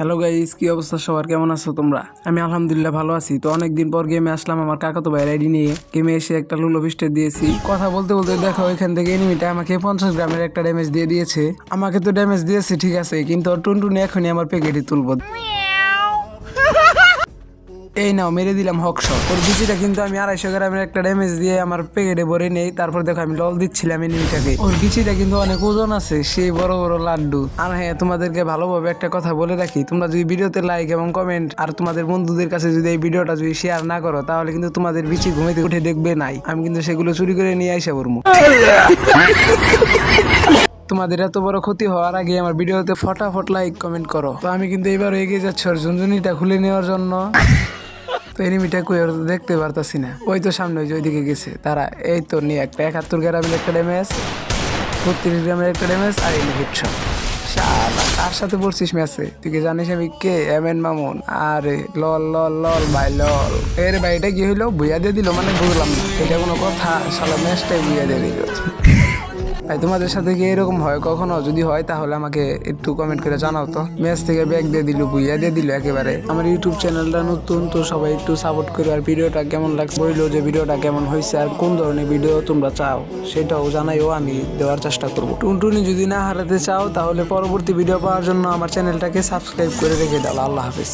Hello guys, কি অবস্থা সবার? কেমন আছো তোমরা? আমি আলহামদুলিল্লাহ ভালো আছি। তো অনেকদিন পর গেমে আসলাম আমার কাকাতো ভাইয়ের আইডি নিয়ে। গেমে এসে একটা লুলো ফিস্টে দিয়েছি। কথা বলতে বলতে দেখো এখান থেকে এনিমিটা আমাকে 50 গ্রামের একটা ড্যামেজ দিয়ে দিয়েছে। আমাকে তো ড্যামেজ দিয়েছে ঠিক আছে, কিন্তু ওর টুনটুনি এখনই আমার প্যাকেটে তুলবো। এই নাও, মেরে দিলাম হকশট। ওর বিচিটা কিন্তু আমি 250 গ্রামের একটা ড্যামেজ দিয়ে আমার প্যাকেটে ভরে নেই। তারপর দেখো আমি লল দিচ্ছিলাম এনিমিটাকে। ওর বিচিটা কিন্তু অনেক ওজন আছে, সেই বড় বড় লাড্ডু। আর হ্যাঁ, তোমাদেরকে ভালোভাবে একটা কথা বলে রাখি, তোমরা যদি ভিডিওতে লাইক এবং কমেন্ট আর তোমাদের বন্ধুদের কাছে যদি এই ভিডিওটা যদি শেয়ার না করো, তাহলে কিন্তু তোমাদের বিচি ঘুমাইতে উঠে দেখবে নাই। আমি কিন্তু সেগুলো চুরি করে নিয়ে আইসা পড়বো। তোমাদের এত বড় ক্ষতি হওয়ার আগে আমার ভিডিওতে ফটাফট লাইক কমেন্ট করো। তো আমি কিন্তু এবার এগিয়ে যাচ্ছি ওর ঝুনঝুনিটা খুলে নেওয়ার জন্য। তো এনিমিটা কই, ওর তো দেখতে পারতাছি না। ওই তো সামনে, ওই দিকে গেছে তারা। এই তো নিয়ে একটা 71 গ্রামের একটা ড্যামেজ, 32 গ্রামের একটা ড্যামেজ, আর এই হেডশট। শালা কার সাথে পড়ছিস ম্যাচে? তুই কি জানিস আমি কে? এমএন মামুন। আরে লল লল লল ভাই লল। এর ভাই এটা কি হইলো? বুইয়া দিয়ে দিল মানে? বুঝলাম না, এটা কোনো কথা? শালা ম্যাচটাই বুইয়া দিয়ে দিল। ভাই তোমাদের সাথে কি এরকম হয় কখনো? যদি হয় তাহলে আমাকে একটু কমেন্ট করে জানাও তো। ম্যাচ থেকে ব্যাগ দিয়ে দিল, বুইয়া দিয়ে দিল একেবারে। আমার ইউটিউব চ্যানেলটা নতুন, তো সবাই একটু সাপোর্ট করো। আর ভিডিওটা কেমন লাগছে বললো, যে ভিডিওটা কেমন হয়েছে আর কোন ধরনের ভিডিও তোমরা চাও সেটাও জানাইও, আমি দেওয়ার চেষ্টা করবো। টুনটুনি যদি না হারাতে চাও তাহলে পরবর্তী ভিডিও পাওয়ার জন্য আমার চ্যানেলটাকে সাবস্ক্রাইব করে রেখে দাও। আল্লাহ হাফেজ।